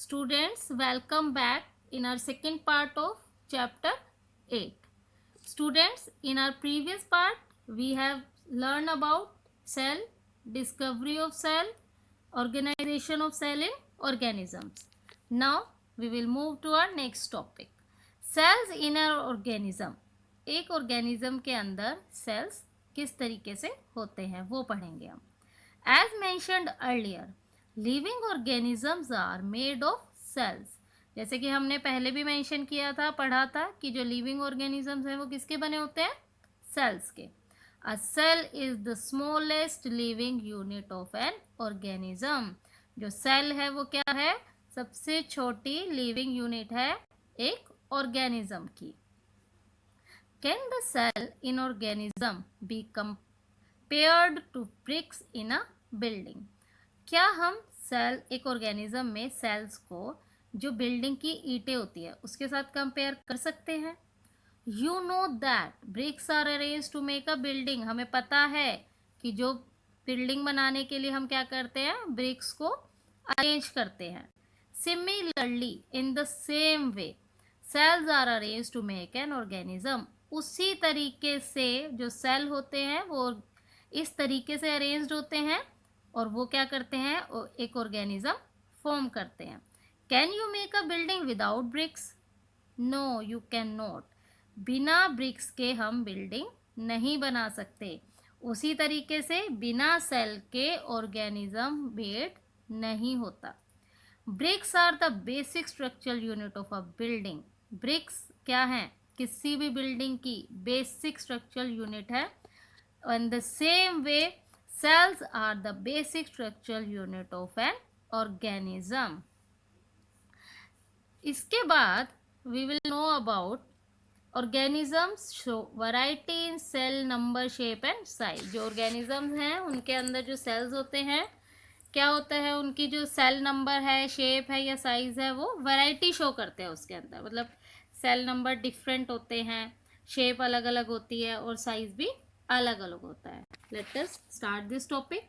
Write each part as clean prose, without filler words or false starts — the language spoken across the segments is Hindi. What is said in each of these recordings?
Students, welcome back in our second part of chapter 8. Students, in our previous part, we have learned about cell, discovery of cell, organization of cell in organisms. Now, we will move to our next topic. Cells in our organism. एक organism के अंदर cells किस तरीके से होते हैं वो पढ़ेंगे हम. As mentioned earlier, living organisms are made of cells. जैसे कि हमने पहले भी मेंशन किया था, पढ़ा था कि जो लिविंग ऑर्गेनिजम्स हैं वो किसके बने होते हैं? सेल्स के. A cell is the smallest living unit of an organism. जो सेल है वो क्या है? सबसे छोटी लिविंग यूनिट है एक ऑर्गेनिज्म की. Can the cell in organism be compared to bricks in a building? क्या हम सेल एक ऑर्गेनिज्म में सेल्स को जो बिल्डिंग की ईंटें होती है उसके साथ कंपेयर कर सकते हैं? You know that bricks are arrange to make a building. हमें पता है कि जो बिल्डिंग बनाने के लिए हम क्या करते हैं? ब्रिक्स को अरेंज करते हैं. Similarly in the same way cells are arrange to make an organism. उसी तरीके से जो सेल होते हैं वो इस तरीके से अरेंज्ड होते हैं और वो क्या करते हैं? एक ऑर्गेनिज्म फॉर्म करते हैं. Can you make a building without bricks? No, you can not. बिना ब्रिक्स के हम बिल्डिंग नहीं बना सकते. उसी तरीके से बिना सेल के ऑर्गेनिज्म मेड नहीं होता. Bricks are the basic structural unit of a building. Bricks क्या है? किसी भी बिल्डिंग की बेसिक स्ट्रक्चरल यूनिट है. In the same way, cells are the basic structural unit of an organism. इसके बाद we will know about organisms show variety in cell number, shape and size. जो organisms हैं उनके अंदर जो cells होते हैं क्या होता है? उनकी जो सेल नंबर है, शेप है या साइज है वो वैरायटी शो करते हैं उसके अंदर. मतलब सेल नंबर डिफरेंट होते हैं, शेप अलग अलग होती है और साइज भी अलग अलग होता है. Let us start this topic.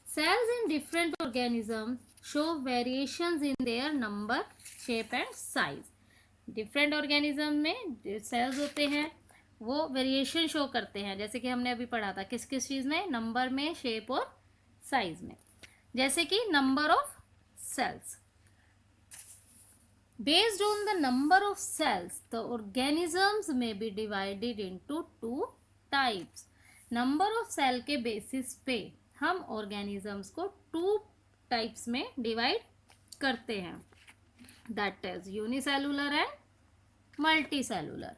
Cells in different organism show variations in their number, shape and size. Different organism में जो सेल्स होते हैं वो वेरिएशन शो करते हैं. जैसे कि हमने अभी पढ़ा था किस किस चीज़ में? नंबर में, शेप और साइज में. जैसे कि number of cells. Based on the number of cells the organisms में be divided into two types. Number of cell के बेसिस पे हम ऑर्गेनिजम्स को टू टाइप्स में डिवाइड करते हैं. That is unicellular and multicellular.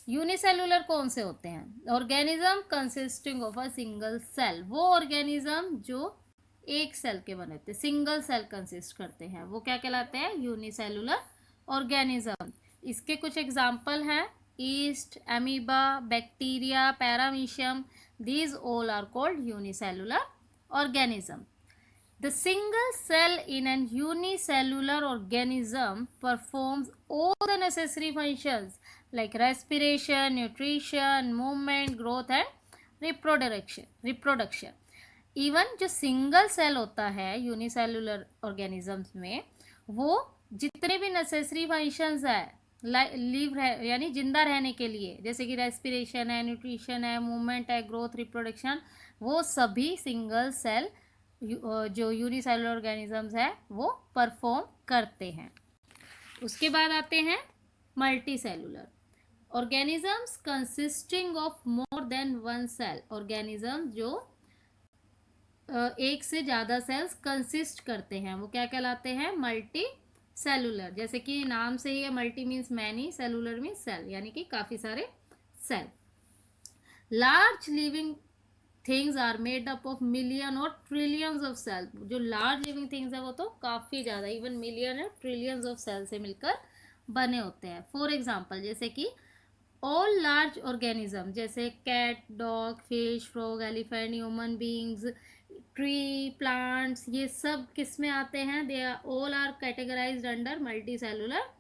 Unicellular कौन से होते हैं? Organism consisting of a single cell. वो ऑर्गेनिज्म जो एक सेल के बने होते, सिंगल सेल कंसिस्ट करते हैं, वो क्या कहलाते हैं? Unicellular organism. इसके कुछ एग्जाम्पल हैं: yeast, amoeba, bacteria, paramecium. These all are called unicellular organism. The single cell in an unicellular organism performs all the necessary functions like respiration, nutrition, movement, growth and reproduction. Even जो single cell होता है unicellular organisms में, वो जितने भी necessary functions है लिव यानी जिंदा रहने के लिए, जैसे कि रेस्पिरेशन है, न्यूट्रिशन है, मूवमेंट है, ग्रोथ, रिप्रोडक्शन, वो सभी सिंगल सेल जो यूनिसेलुलर ऑर्गेनिजम्स है वो परफॉर्म करते हैं. उसके बाद आते हैं multicellular organisms consisting of more than one cell. Organisms जो एक से ज़्यादा सेल्स कंसिस्ट करते हैं वो क्या कहलाते हैं? Multicellular. जैसे कि नाम से ही है, multi means many, cellular means cell, यानी कि काफ़ी सारे cell. Large living things are made up of million और ट्रिलियंस ऑफ सेल. जो लार्ज लिविंग थिंग्स है वो तो काफ़ी ज़्यादा, इवन मिलियन और ट्रिलियंस ऑफ सेल से मिलकर बने होते हैं. फॉर एग्जांपल जैसे कि ऑल लार्ज ऑर्गेनिज्म जैसे cat, dog, fish, frog, elephant, human beings, tree, plants, ये सब किस में आते हैं? They are all are categorised under multicellular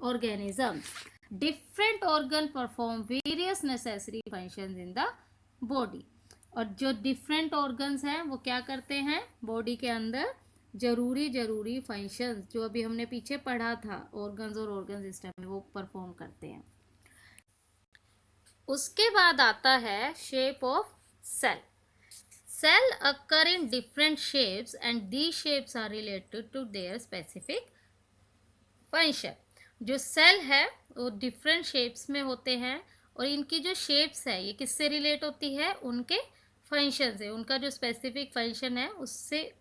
organisms. Different organ perform various necessary functions in the body. और जो डिफरेंट ऑर्गन्स हैं वो क्या करते हैं बॉडी के अंदर? जरूरी फंक्शंस जो अभी हमने पीछे पढ़ा था ऑर्गन्स और ऑर्गन सिस्टम में, वो परफॉर्म करते हैं। उसके बाद आता है shape of cell. Cell occur in different shapes and these shapes are related to their specific function. जो सेल है वो डिफरेंट शेप्स में होते हैं और इनकी जो शेप्स है ये किससे रिलेट होती है, उनके फंक्शन से। उनका जो स्पेसिफिक फंक्शन है उससे,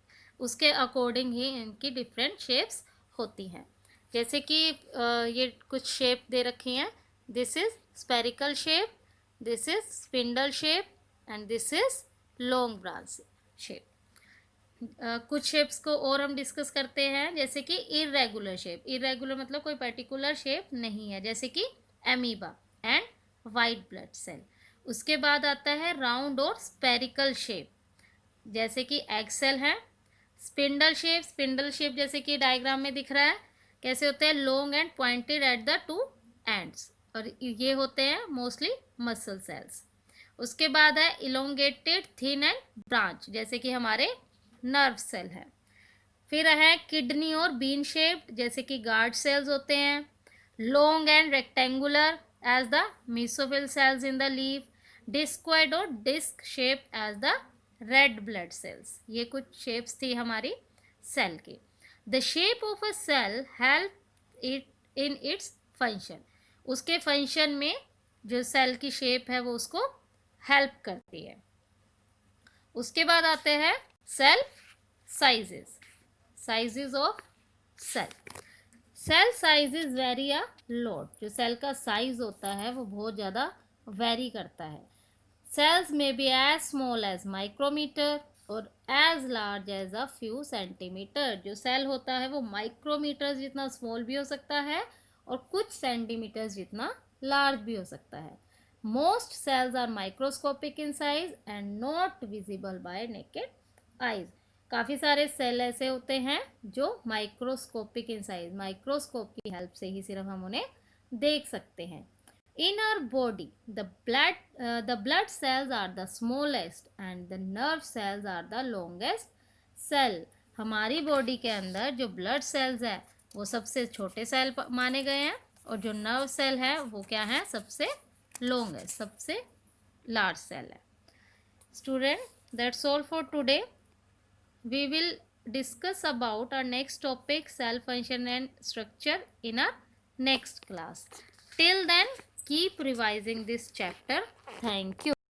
उसके अकॉर्डिंग ही इनकी डिफरेंट शेप्स होती हैं। जैसे कि ये कुछ शेप दे रखी हैं। This is spherical shape, this is spindle shape and this is long branch shape. कुछ शेप्स को और हम डिस्कस करते हैं, जैसे कि इरेगुलर शेप। इरेगुलर मतलब कोई पर्टिकुलर शेप नहीं है, जैसे कि amoeba and white blood cell. उसके बाद आता है राउंड और स्पेरिकल शेप, जैसे कि एग सेल है। स्पिंडल शेप, स्पिंडल शेप जैसे कि डायग्राम में दिख रहा है कैसे होते हैं, long and pointed at the two ends, और ये होते हैं मोस्टली मसल सेल्स। उसके बाद है इलोंगेटेड थिन एंड ब्रांच, जैसे कि हमारे नर्व सेल है। फिर है किडनी और बीन शेप्ड, जैसे कि गार्ड सेल्स होते हैं। Long and rectangular as the mesophyll cells in the leaf. Discoid और disc shape as the red blood cells. ये कुछ शेप्स थी हमारी सेल की। The shape of a cell help it in its function. उसके फंक्शन में जो सेल की शेप है वो उसको हेल्प करती है। उसके बाद आते हैं cell sizes. Sizes of cell. Cell sizes very a lot. जो सेल का साइज होता है वो बहुत ज़्यादा वेरी करता है। सेल्स में be as small as micrometer और as large as a few centimetre. जो सेल होता है वो माइक्रोमीटर जितना स्मॉल भी हो सकता है और कुछ सेंटीमीटर जितना लार्ज भी हो सकता है। Most cells are microscopic in size and not visible by naked eyes. काफ़ी सारे सेल ऐसे होते हैं जो माइक्रोस्कोपिक इन साइज, माइक्रोस्कोप की हेल्प से ही सिर्फ हम उन्हें देख सकते हैं। In our body, the blood cells are the smallest and the nerve cells are the longest cell. हमारी बॉडी के अंदर जो ब्लड सेल्स है वो सबसे छोटे सेल माने गए हैं और जो नर्व सेल है वो क्या है, सबसे लॉन्ग है, सबसे लार्ज सेल है। Student, that's all for today. We will discuss about our next topic, cell function and structure, in our next class. Till then, keep revising this chapter. Thank you.